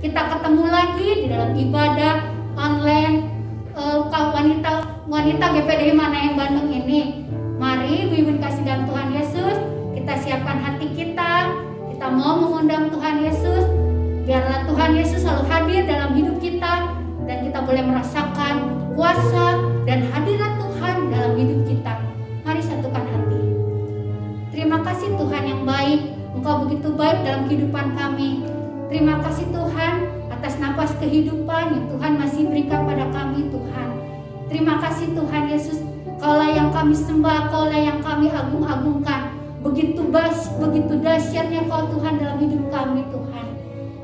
kita ketemu lagi di dalam ibadah online wanita GPDI Manayang Bandung ini. Mari ibu-ibu kasih dalam Tuhan Yesus, kita siapkan hati kita mau mengundang Tuhan Yesus. Biarlah Tuhan Yesus selalu hadir dalam hidup kita dan kita boleh merasakan kuasa dan hadirat Tuhan dalam hidup kita. Mari satukan hati. Terima kasih Tuhan yang baik, Engkau begitu baik dalam kehidupan kami. Terima kasih Tuhan atas napas kehidupan yang Tuhan masih berikan pada kami Tuhan. Terima kasih Tuhan Yesus, Kaulah yang kami sembah, Kaulah yang kami agung-agungkan. Begitu dahsyatnya Kau Tuhan dalam hidup kami Tuhan.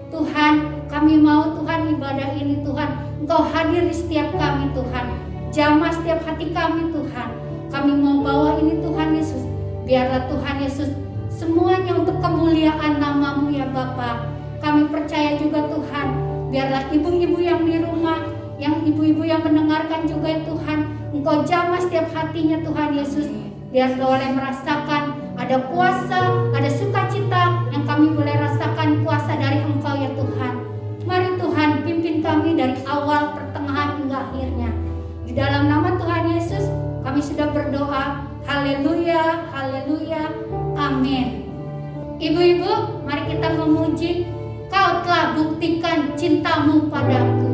Tuhan, kami mau Tuhan ibadah ini Tuhan, Engkau hadir di setiap kami Tuhan. Jamah setiap hati kami Tuhan. Kami mau bawa ini Tuhan Yesus. Biarlah Tuhan Yesus semuanya untuk kemuliaan nama-Mu ya Bapa. Kami percaya juga Tuhan, biarlah ibu-ibu yang di rumah, yang ibu-ibu yang mendengarkan juga ya Tuhan, Engkau jamah setiap hatinya Tuhan Yesus. Biar boleh merasakan ada kuasa, ada sukacita yang kami boleh rasakan kuasa dari Engkau ya Tuhan. Mari Tuhan pimpin kami dari awal, pertengahan hingga akhirnya. Di dalam nama Tuhan Yesus kami sudah berdoa. Haleluya, haleluya, amin. Ibu-ibu, mari kita memuji. Kau telah buktikan cinta-Mu padaku.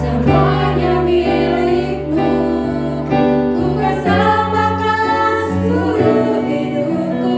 Semuanya milikmu, ku persembahkan seluruh hidupku.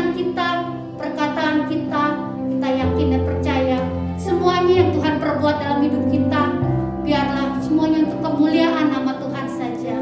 pikiran kita, perkataan kita, kita yakin dan percaya semuanya yang Tuhan perbuat dalam hidup kita, biarlah semuanya untuk kemuliaan nama Tuhan saja.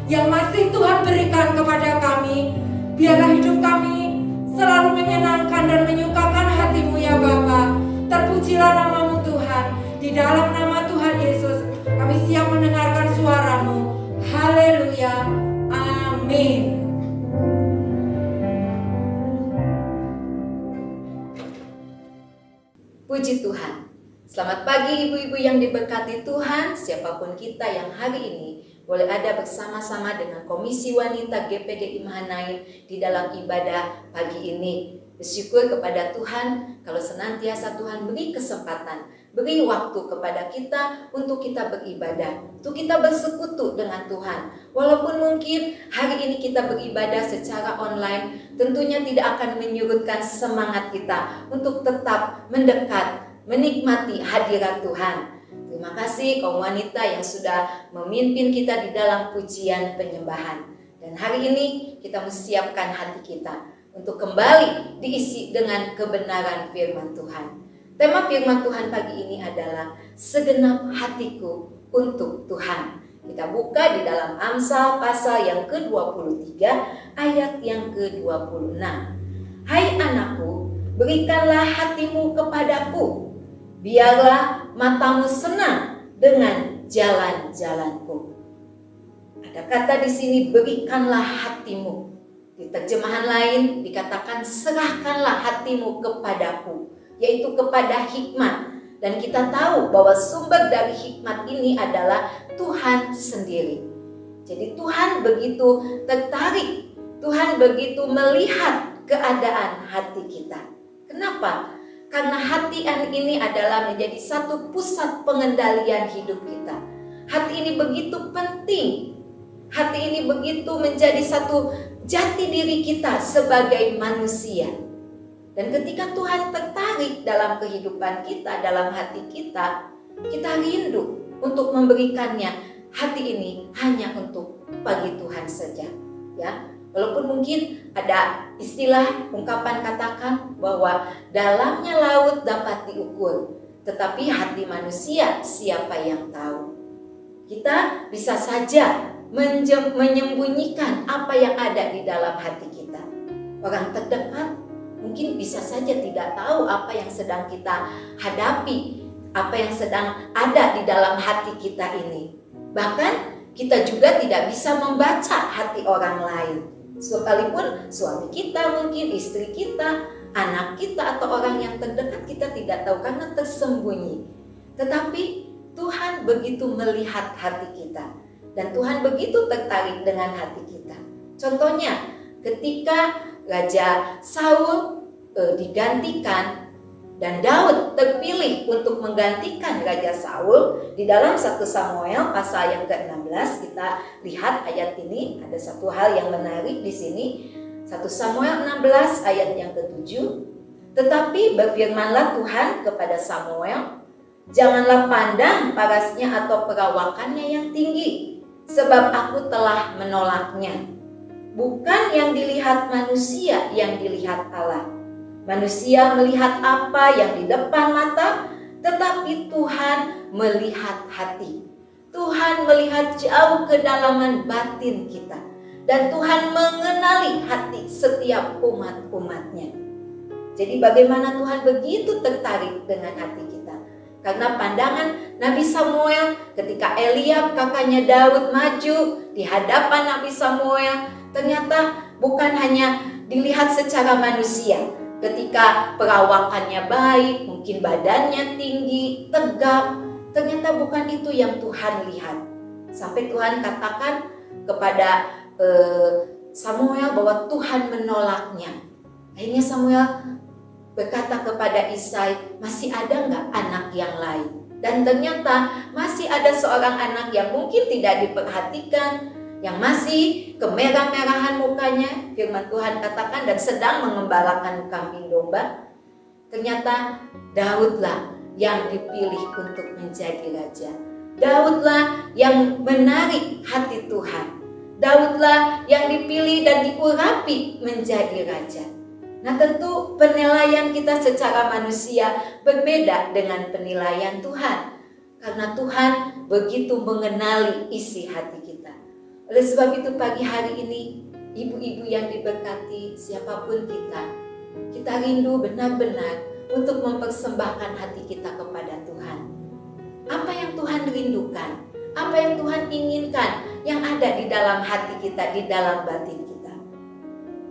yang masih Tuhan berikan kepada kami. Biarlah hidup kami selalu menyenangkan dan menyukakan hati-Mu ya Bapa. Terpujilah nama-Mu Tuhan. Di dalam nama Tuhan Yesus kami siap mendengarkan suara-Mu. Haleluya. Amin. Puji Tuhan. Selamat pagi ibu-ibu yang diberkati Tuhan. Siapapun kita yang hari ini boleh ada bersama-sama dengan Komisi Wanita GPGI Mahanaim di dalam ibadah pagi ini. Bersyukur kepada Tuhan kalau senantiasa Tuhan beri kesempatan, beri waktu kepada kita untuk kita beribadah, untuk kita bersekutu dengan Tuhan. Walaupun mungkin hari ini kita beribadah secara online, tentunya tidak akan menyurutkan semangat kita untuk tetap mendekat, menikmati hadirat Tuhan. Terima kasih kaum wanita yang sudah memimpin kita di dalam pujian penyembahan. Dan hari ini kita menyiapkan hati kita untuk kembali diisi dengan kebenaran firman Tuhan. Tema firman Tuhan pagi ini adalah segenap hatiku untuk Tuhan. Kita buka di dalam Amsal pasal yang ke-23 ayat yang ke-26. Hai anakku, berikanlah hatimu kepadaku, biarlah matamu senang dengan jalan-jalanku. Ada kata di sini, berikanlah hatimu. Di terjemahan lain dikatakan serahkanlah hatimu kepadaku, yaitu kepada hikmat. Dan kita tahu bahwa sumber dari hikmat ini adalah Tuhan sendiri. Jadi Tuhan begitu tertarik, Tuhan begitu melihat keadaan hati kita. Kenapa? Karena hati ini adalah menjadi satu pusat pengendalian hidup kita. Hati ini begitu penting. Hati ini begitu menjadi satu jati diri kita sebagai manusia. Dan ketika Tuhan tertarik dalam kehidupan kita, dalam hati kita, kita rindu untuk memberikannya. Hati ini hanya untuk bagi Tuhan saja, ya. Walaupun mungkin ada istilah ungkapan katakan bahwa dalamnya laut dapat diukur, tetapi hati manusia siapa yang tahu? Kita bisa saja menyembunyikan apa yang ada di dalam hati kita. Orang terdekat mungkin bisa saja tidak tahu apa yang sedang kita hadapi, apa yang sedang ada di dalam hati kita ini. Bahkan kita juga tidak bisa membaca hati orang lain. Sekalipun suami kita, mungkin istri kita, anak kita, atau orang yang terdekat kita tidak tahu karena tersembunyi. Tetapi Tuhan begitu melihat hati kita. Dan Tuhan begitu tertarik dengan hati kita. Contohnya ketika Raja Saul digantikan dan Daud terpilih untuk menggantikan Raja Saul, di dalam 1 Samuel pasal yang ke-16 kita lihat ayat ini ada satu hal yang menarik di sini. 1 Samuel 16 ayat yang ke-7. Tetapi berfirmanlah Tuhan kepada Samuel, janganlah pandang parasnya atau perawakannya yang tinggi, sebab aku telah menolaknya. Bukan yang dilihat manusia yang dilihat Allah. Manusia melihat apa yang di depan mata, tetapi Tuhan melihat hati. Tuhan melihat jauh kedalaman batin kita. Dan Tuhan mengenali hati setiap umat-umatnya. Jadi bagaimana Tuhan begitu tertarik dengan hati kita? Karena pandangan Nabi Samuel ketika Eliab kakaknya Daud maju di hadapan Nabi Samuel, ternyata bukan hanya dilihat secara manusia. Ketika perawakannya baik, mungkin badannya tinggi, tegap, ternyata bukan itu yang Tuhan lihat. Sampai Tuhan katakan kepada Samuel bahwa Tuhan menolaknya. Akhirnya Samuel berkata kepada Isai, masih ada nggak anak yang lain? Dan ternyata masih ada seorang anak yang mungkin tidak diperhatikan, yang masih kemerah-merahan mukanya, firman Tuhan katakan, dan sedang mengembalakan kambing domba. Ternyata Daudlah yang dipilih untuk menjadi raja. Daudlah yang menarik hati Tuhan. Daudlah yang dipilih dan diurapi menjadi raja. Nah, tentu penilaian kita secara manusia berbeda dengan penilaian Tuhan. Karena Tuhan begitu mengenali isi hati kita. Oleh sebab itu pagi hari ini, ibu-ibu yang diberkati, siapapun kita rindu benar-benar untuk mempersembahkan hati kita kepada Tuhan. Apa yang Tuhan rindukan, apa yang Tuhan inginkan, yang ada di dalam hati kita, di dalam batin kita.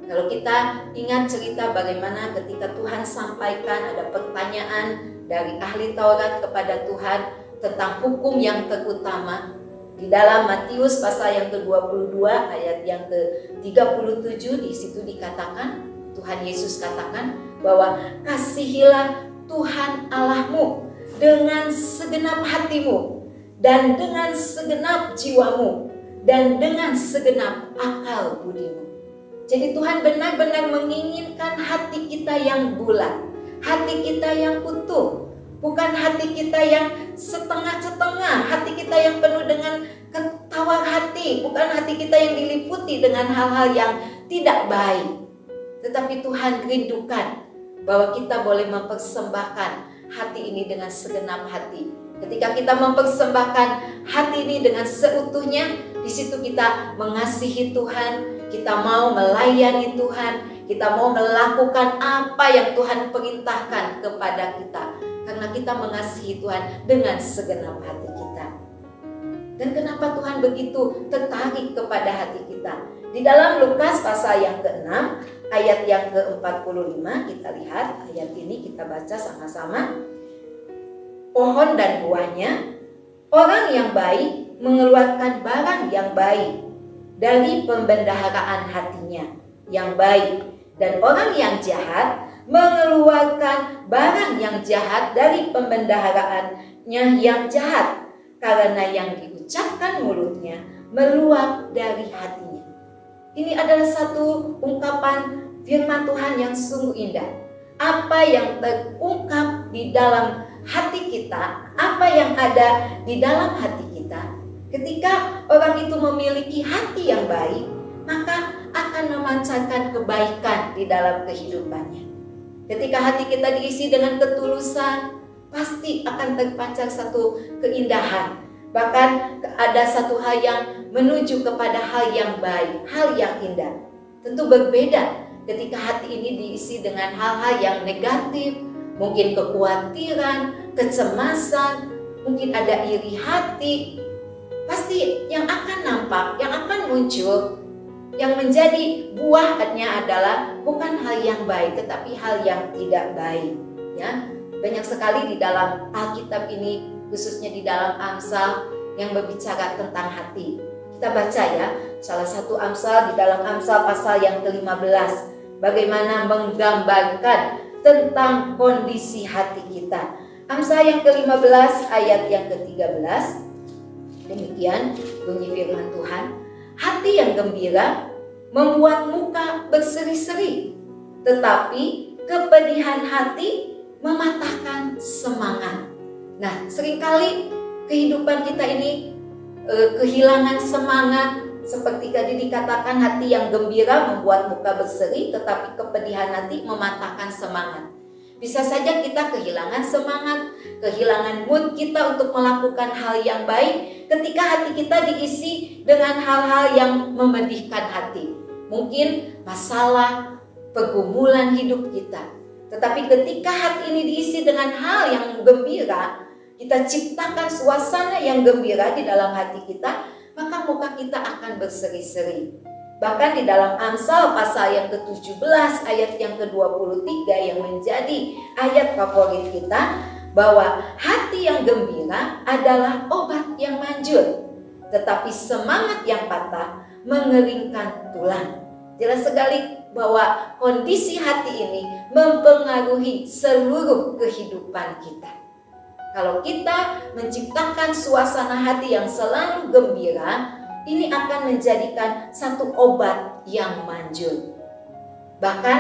Kalau kita ingat cerita bagaimana ketika Tuhan sampaikan ada pertanyaan dari ahli Taurat kepada Tuhan tentang hukum yang terutama, di dalam Matius pasal yang ke-22 ayat yang ke-37, di situ dikatakan, Tuhan Yesus katakan bahwa kasihilah Tuhan Allahmu dengan segenap hatimu dan dengan segenap jiwamu dan dengan segenap akal budimu. Jadi Tuhan benar-benar menginginkan hati kita yang bulat, hati kita yang utuh. Bukan hati kita yang setengah-setengah, hati kita yang penuh dengan ketawar hati, bukan hati kita yang diliputi dengan hal-hal yang tidak baik. Tetapi Tuhan rindukan bahwa kita boleh mempersembahkan hati ini dengan segenap hati. Ketika kita mempersembahkan hati ini dengan seutuhnya, di situ kita mengasihi Tuhan, kita mau melayani Tuhan, kita mau melakukan apa yang Tuhan perintahkan kepada kita. Karena kita mengasihi Tuhan dengan segenap hati kita. Dan kenapa Tuhan begitu tertarik kepada hati kita? Di dalam Lukas pasal yang ke-6 ayat yang ke-45, kita lihat ayat ini, kita baca sama-sama. Pohon dan buahnya, orang yang baik mengeluarkan barang yang baik dari pembendaharaan hatinya yang baik, dan orang yang jahat mengeluarkan barang yang jahat dari pembendaharaannya yang jahat, karena yang diucapkan mulutnya meluap dari hatinya. Ini adalah satu ungkapan firman Tuhan yang sungguh indah. Apa yang terungkap di dalam hati kita, apa yang ada di dalam hati kita, ketika orang itu memiliki hati yang baik, maka akan memancarkan kebaikan di dalam kehidupannya. Ketika hati kita diisi dengan ketulusan, pasti akan terpancar satu keindahan. Bahkan ada satu hal yang menuju kepada hal yang baik, hal yang indah. Tentu berbeda ketika hati ini diisi dengan hal-hal yang negatif, mungkin kekhawatiran, kecemasan, mungkin ada iri hati. Pasti yang akan nampak, yang akan muncul, yang menjadi buahnya adalah bukan hal yang baik, tetapi hal yang tidak baik. Ya, banyak sekali di dalam Alkitab ini, khususnya di dalam Amsal, yang berbicara tentang hati. Kita baca ya, salah satu Amsal, di dalam Amsal pasal yang ke-15, bagaimana menggambarkan tentang kondisi hati kita. Amsal yang ke-15 ayat yang ke-13, demikian bunyi firman Tuhan. Hati yang gembira membuat muka berseri-seri, tetapi kepedihan hati mematahkan semangat. Nah, seringkali kehidupan kita ini kehilangan semangat. Seperti tadi dikatakan, hati yang gembira membuat muka berseri, tetapi kepedihan hati mematahkan semangat. Bisa saja kita kehilangan semangat, kehilangan mood kita untuk melakukan hal yang baik ketika hati kita diisi dengan hal-hal yang memedihkan hati. Mungkin masalah, pergumulan hidup kita. Tetapi ketika hati ini diisi dengan hal yang gembira, kita ciptakan suasana yang gembira di dalam hati kita, maka muka kita akan berseri-seri. Bahkan di dalam Amsal pasal yang ke-17 ayat yang ke-23 yang menjadi ayat favorit kita, bahwa hati yang gembira adalah obat yang manjur, tetapi semangat yang patah mengeringkan tulang. Jelas sekali bahwa kondisi hati ini mempengaruhi seluruh kehidupan kita. Kalau kita menciptakan suasana hati yang selalu gembira, ini akan menjadikan satu obat yang manjur. Bahkan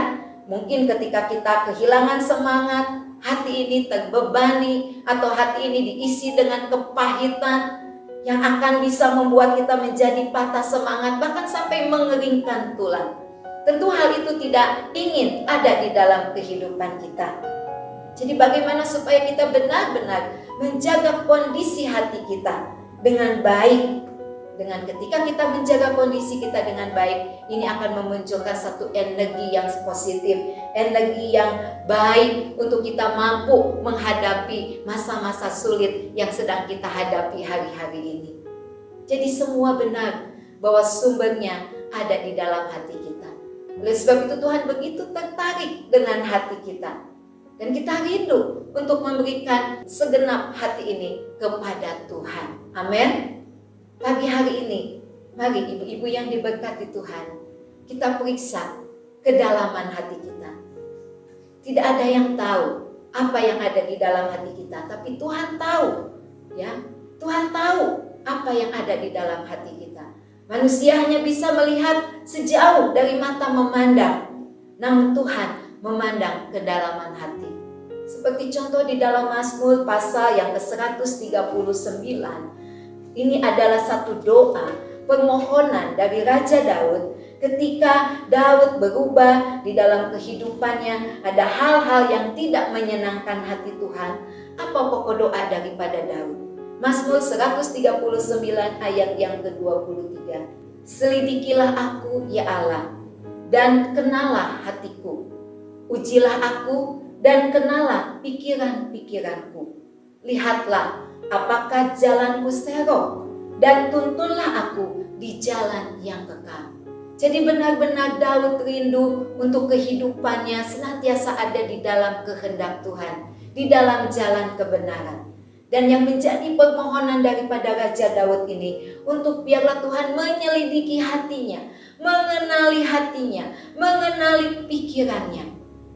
mungkin ketika kita kehilangan semangat, hati ini terbebani, atau hati ini diisi dengan kepahitan yang akan bisa membuat kita menjadi patah semangat, bahkan sampai mengeringkan tulang. Tentu hal itu tidak ingin ada di dalam kehidupan kita. Jadi bagaimana supaya kita benar-benar menjaga kondisi hati kita dengan baik? Dengan ketika kita menjaga kondisi kita dengan baik, ini akan memunculkan satu energi yang positif, energi yang baik untuk kita mampu menghadapi masa-masa sulit yang sedang kita hadapi hari-hari ini. Jadi semua benar bahwa sumbernya ada di dalam hati kita. Oleh sebab itu Tuhan begitu tertarik dengan hati kita. Dan kita rindu untuk memberikan segenap hati ini kepada Tuhan. Amin. Pagi hari ini, mari ibu-ibu yang diberkati Tuhan, kita periksa kedalaman hati kita. Tidak ada yang tahu apa yang ada di dalam hati kita, tapi Tuhan tahu, ya. Tuhan tahu apa yang ada di dalam hati kita. Manusia hanya bisa melihat sejauh dari mata memandang, namun Tuhan memandang kedalaman hati. Seperti contoh di dalam Mazmur pasal yang ke-139. Ini adalah satu doa permohonan dari Raja Daud ketika Daud berubah di dalam kehidupannya, ada hal-hal yang tidak menyenangkan hati Tuhan. Apa pokok doa daripada Daud? Mazmur 139 ayat yang ke-23. Selidikilah aku ya Allah, dan kenalah hatiku. Ujilah aku dan kenalah pikiran-pikiranku. Lihatlah apakah jalanku serong, dan tuntunlah aku di jalan yang kekal. Jadi benar-benar Daud rindu untuk kehidupannya senantiasa ada di dalam kehendak Tuhan, di dalam jalan kebenaran. Dan yang menjadi permohonan daripada Raja Daud ini, untuk biarlah Tuhan menyelidiki hatinya, mengenali hatinya, mengenali pikirannya,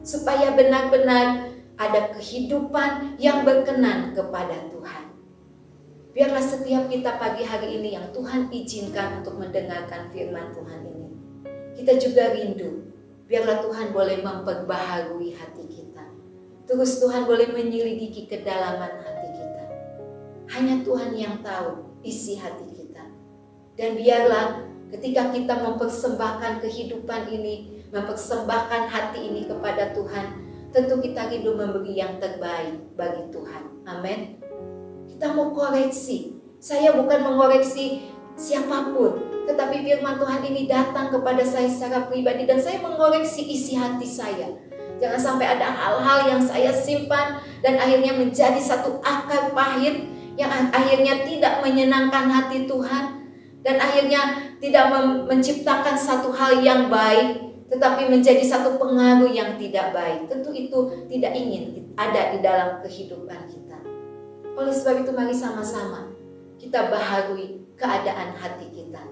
supaya benar-benar ada kehidupan yang berkenan kepada Tuhan. Biarlah setiap kita pagi hari ini yang Tuhan izinkan untuk mendengarkan firman Tuhan ini, kita juga rindu, biarlah Tuhan boleh memperbaharui hati kita. Terus Tuhan boleh menyelidiki kedalaman hati kita. Hanya Tuhan yang tahu isi hati kita. Dan biarlah ketika kita mempersembahkan kehidupan ini, mempersembahkan hati ini kepada Tuhan, tentu kita rindu memberi yang terbaik bagi Tuhan. Amin. Kita mau koreksi. Saya bukan mengoreksi siapapun, tetapi firman Tuhan ini datang kepada saya secara pribadi dan saya mengoreksi isi hati saya. Jangan sampai ada hal-hal yang saya simpan dan akhirnya menjadi satu akar pahit yang akhirnya tidak menyenangkan hati Tuhan dan akhirnya tidak menciptakan satu hal yang baik, tetapi menjadi satu pengaruh yang tidak baik. Tentu itu tidak ingin ada di dalam kehidupan kita. Oleh sebab itu mari sama-sama kita baharui keadaan hati kita.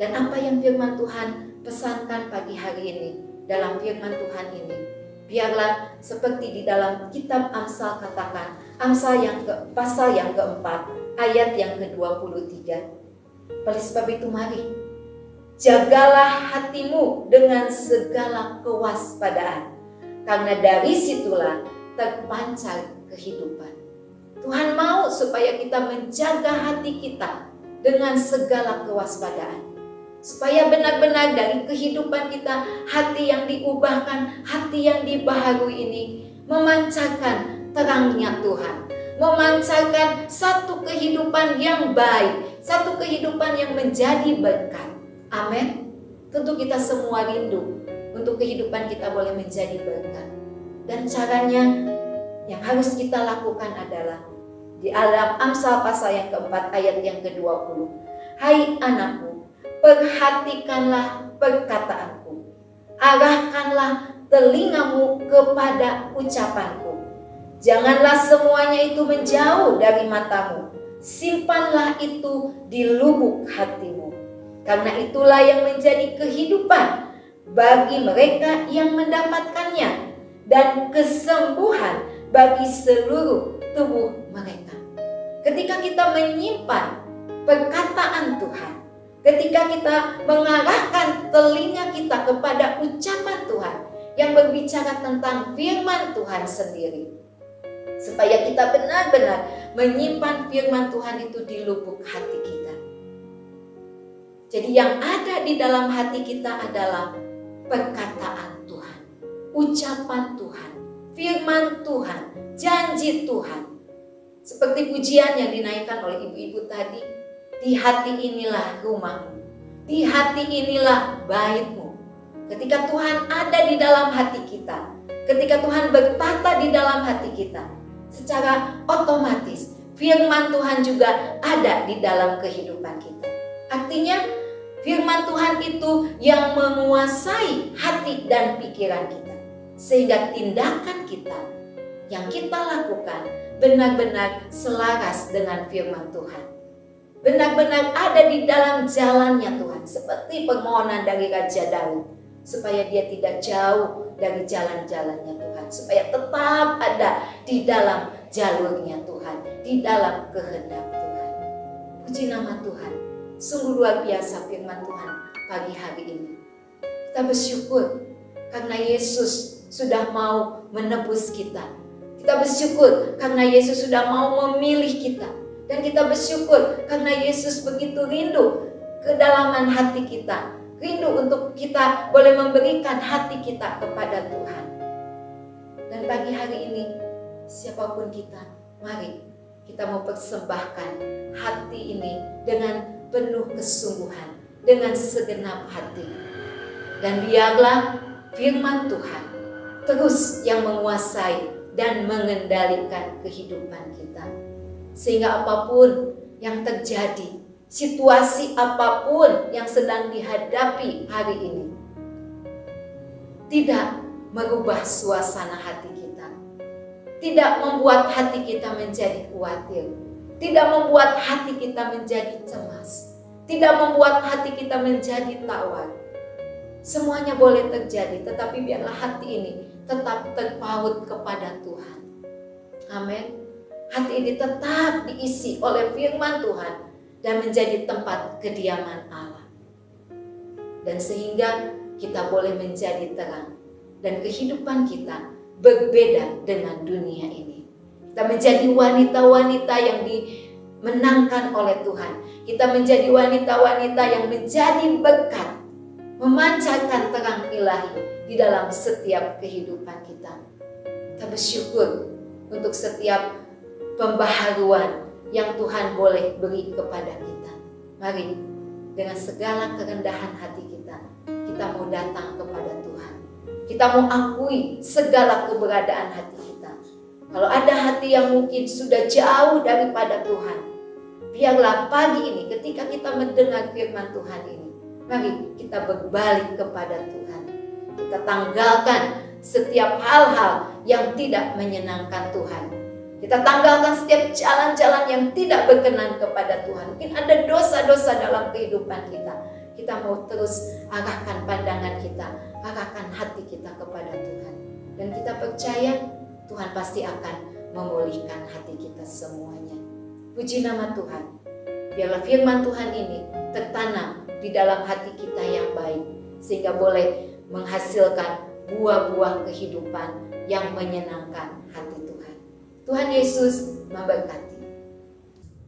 Dan apa yang firman Tuhan pesankan pagi hari ini, dalam firman Tuhan ini, biarlah seperti di dalam kitab Amsal katakan, Amsal pasal yang keempat, ayat yang ke-23. Oleh sebab itu mari, jagalah hatimu dengan segala kewaspadaan, karena dari situlah terpancar kehidupan. Tuhan mau supaya kita menjaga hati kita dengan segala kewaspadaan. Supaya benar-benar dari kehidupan kita, hati yang diubahkan, hati yang dibaharui ini memancarkan terangnya Tuhan. Memancarkan satu kehidupan yang baik, satu kehidupan yang menjadi berkat. Amin. Tentu kita semua rindu untuk kehidupan kita boleh menjadi berkat. Dan caranya yang harus kita lakukan adalah di dalam Amsal pasal yang keempat ayat yang ke-20. Hai anakku, perhatikanlah perkataanku, arahkanlah telingamu kepada ucapanku. Janganlah semuanya itu menjauh dari matamu, simpanlah itu di lubuk hatimu. Karena itulah yang menjadi kehidupan bagi mereka yang mendapatkannya, dan kesembuhan bagi seluruh tubuh mereka. Ketika kita menyimpan perkataan Tuhan, ketika kita mengarahkan telinga kita kepada ucapan Tuhan yang berbicara tentang firman Tuhan sendiri, supaya kita benar-benar menyimpan firman Tuhan itu di lubuk hati kita. Jadi yang ada di dalam hati kita adalah perkataan Tuhan, ucapan Tuhan, firman Tuhan, janji Tuhan. Seperti pujian yang dinaikkan oleh ibu-ibu tadi, di hati inilah rumahmu, di hati inilah baitmu. Ketika Tuhan ada di dalam hati kita, ketika Tuhan bertata di dalam hati kita, secara otomatis firman Tuhan juga ada di dalam kehidupan kita. Artinya firman Tuhan itu yang menguasai hati dan pikiran kita, sehingga tindakan kita yang kita lakukan benar-benar selaras dengan firman Tuhan, benar-benar ada di dalam jalannya Tuhan, seperti permohonan dari Raja Daud, supaya dia tidak jauh dari jalan-jalannya Tuhan, supaya tetap ada di dalam jalurnya Tuhan, di dalam kehendak Tuhan. Puji nama Tuhan. Sungguh luar biasa firman Tuhan pagi hari ini. Kita bersyukur karena Yesus sudah mau menebus kita. Kita bersyukur karena Yesus sudah mau memilih kita. Dan kita bersyukur karena Yesus begitu rindu kedalaman hati kita. Rindu untuk kita boleh memberikan hati kita kepada Tuhan. Dan pagi hari ini, siapapun kita, mari kita mau persembahkan hati ini dengan penuh kesungguhan, dengan segenap hati. Dan biarlah firman Tuhan terus yang menguasai dan mengendalikan kehidupan kita. Sehingga apapun yang terjadi, situasi apapun yang sedang dihadapi hari ini, tidak merubah suasana hati kita, tidak membuat hati kita menjadi khawatir, tidak membuat hati kita menjadi cemas, tidak membuat hati kita menjadi tawar. Semuanya boleh terjadi, tetapi biarlah hati ini tetap terpaut kepada Tuhan. Amin. Hati ini tetap diisi oleh firman Tuhan dan menjadi tempat kediaman Allah. Dan sehingga kita boleh menjadi terang dan kehidupan kita berbeda dengan dunia ini. Kita menjadi wanita-wanita yang dimenangkan oleh Tuhan. Kita menjadi wanita-wanita yang menjadi berkat, memancarkan terang ilahi di dalam setiap kehidupan kita. Kita bersyukur untuk setiap pembaharuan yang Tuhan boleh beri kepada kita. Mari dengan segala kerendahan hati kita, kita mau datang kepada Tuhan. Kita mau akui segala keberadaan hati kita. Kalau ada hati yang mungkin sudah jauh daripada Tuhan, biarlah pagi ini ketika kita mendengar firman Tuhan ini, mari kita berbalik kepada Tuhan. Kita tanggalkan setiap hal-hal yang tidak menyenangkan Tuhan. Kita tanggalkan setiap jalan-jalan yang tidak berkenan kepada Tuhan. Mungkin ada dosa-dosa dalam kehidupan kita. Kita mau terus arahkan pandangan kita, arahkan hati kita kepada Tuhan. Dan kita percaya Tuhan pasti akan memulihkan hati kita semuanya. Puji nama Tuhan. Biarlah firman Tuhan ini tertanam di dalam hati kita yang baik, sehingga boleh menghasilkan buah-buah kehidupan yang menyenangkan hati Tuhan. Tuhan Yesus memberkati.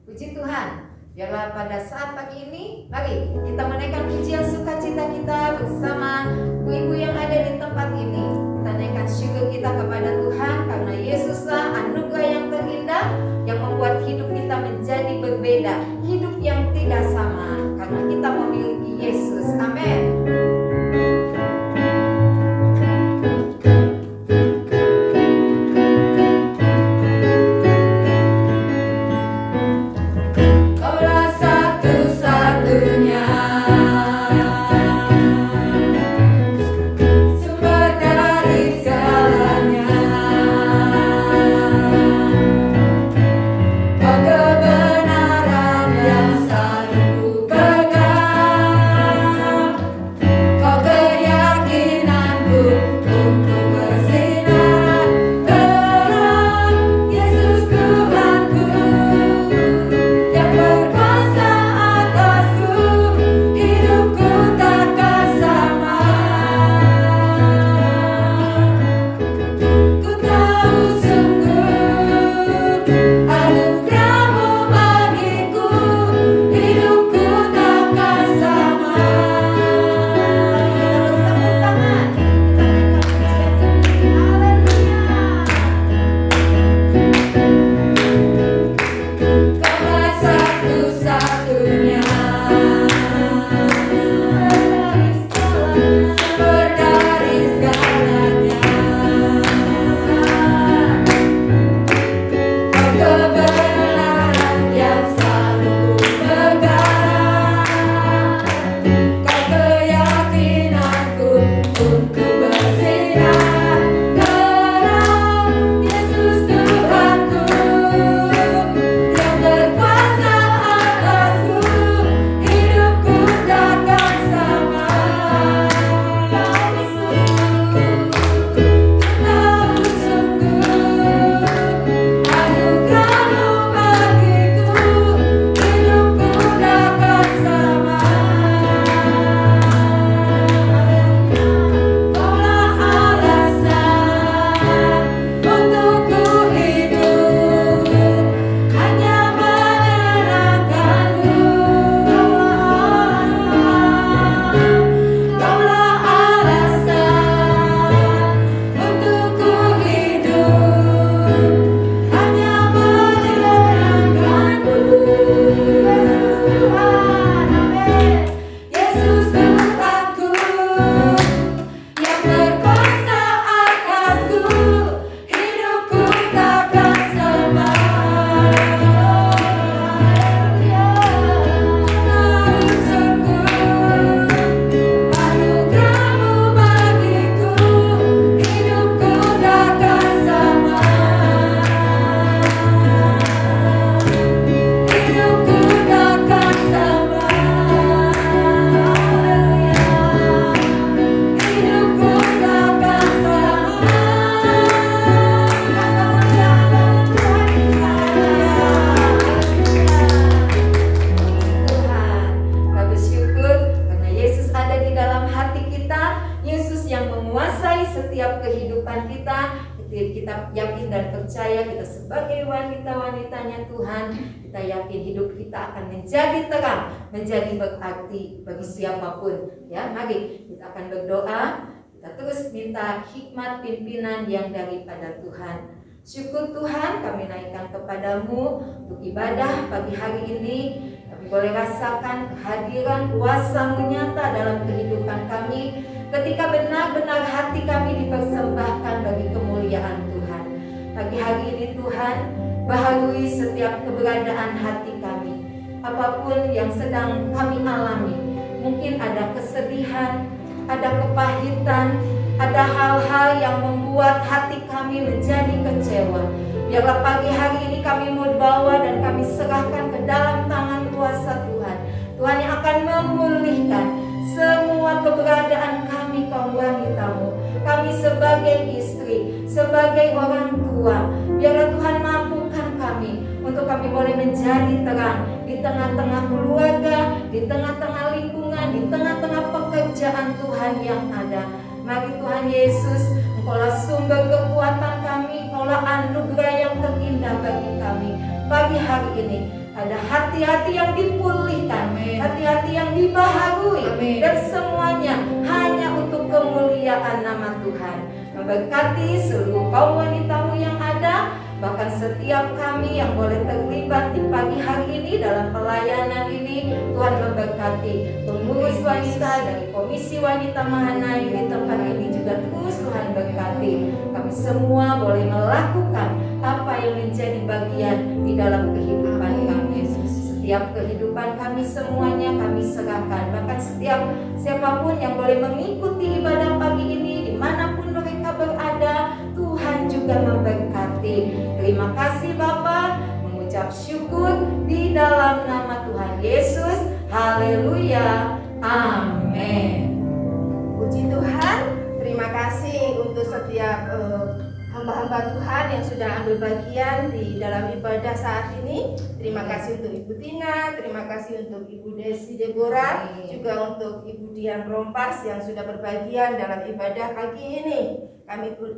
Puji Tuhan. Biarlah pada saat pagi ini, mari kita menaikkan pujian sukacita kita bersama ibu-ibu yang ada di tempat ini. Kita naikkan syukur kita kepada Tuhan karena Yesuslah anugerah yang terindah yang membuat hidup kita menjadi berbeda, hidup yang tidak sama karena kita memiliki Yesus. Amin. yang menguasai setiap kehidupan kita. Kita yakin dan percaya kita sebagai wanita-wanitanya Tuhan, kita yakin hidup kita akan menjadi terang, menjadi berarti bagi siapapun. Ya, mari kita akan berdoa. Kita terus minta hikmat pimpinan yang daripada Tuhan. Syukur Tuhan, kami naikkan kepadamu untuk ibadah pagi hari ini. Kami boleh rasakan kehadiran kuasa-Mu nyata dalam kehidupan kami, ketika benar-benar hati kami dipersembahkan bagi kemuliaan Tuhan. Pagi hari ini Tuhan, baharui setiap keberadaan hati kami. Apapun yang sedang kami alami, mungkin ada kesedihan, ada kepahitan, ada hal-hal yang membuat hati kami menjadi kecewa. Biarlah pagi hari ini kami mau bawa dan kami serahkan ke dalam tangan kuasa Tuhan. Tuhan yang akan memulihkan semua keberadaan kami, kaum wanita-Mu. Kami sebagai istri, sebagai orang tua, biarlah Tuhan mampukan kami untuk kami boleh menjadi terang di tengah-tengah keluarga, di tengah-tengah lingkungan, di tengah-tengah pekerjaan Tuhan yang ada. Mari Tuhan Yesus, Engkaulah sumber kekuatan kami, Engkaulah anugerah yang terindah bagi kami. Pagi hari ini ada hati-hati yang dipulihkan, hati-hati yang dibaharui, dan semuanya hanya untuk kemuliaan nama Tuhan. Memberkati seluruh kaum wanita-Mu yang ada, bahkan setiap kami yang boleh terlibat di pagi hari ini dalam pelayanan ini. Tuhan memberkati pengurus wanita dari Komisi Wanita Mahanaim di tempat ini juga terus Tuhan berkati. Kami semua boleh melakukan apa yang menjadi bagian di dalam kehidupan kami. Setiap kehidupan kami semuanya kami serahkan. Bahkan setiap siapapun yang boleh mengikuti ibadah pagi ini dimanapun mereka berada, Tuhan juga memberkati. Terima kasih Bapa, mengucap syukur di dalam nama Tuhan Yesus. Haleluya. Amin. Puji Tuhan. Terima kasih untuk setiap hamba-hamba Tuhan yang sudah ambil bagian di dalam ibadah saat ini. Terima kasih untuk Ibu Tina, terima kasih untuk Ibu Desi Deborah, juga untuk Ibu Dian Rompas yang sudah berbagian dalam ibadah pagi ini.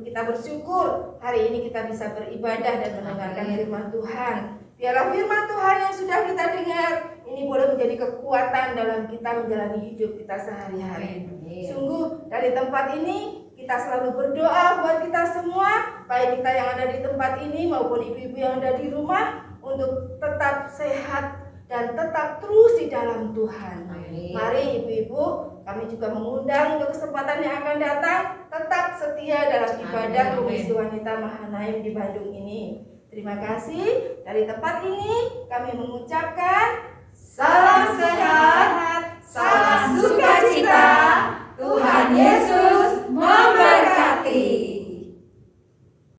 Kita bersyukur hari ini kita bisa beribadah dan mendengarkan firman Tuhan. Biarlah firman Tuhan yang sudah kita dengar ini boleh menjadi kekuatan dalam kita menjalani hidup kita sehari-hari. Sungguh dari tempat ini kita selalu berdoa buat kita semua, baik kita yang ada di tempat ini maupun ibu-ibu yang ada di rumah, untuk tetap sehat dan tetap terus di dalam Tuhan. Mari ibu-ibu, kami juga mengundang untuk kesempatan yang akan datang, tetap setia dalam ibadah Komisi Wanita Mahanaim di Bandung ini. Terima kasih. Dari tempat ini kami mengucapkan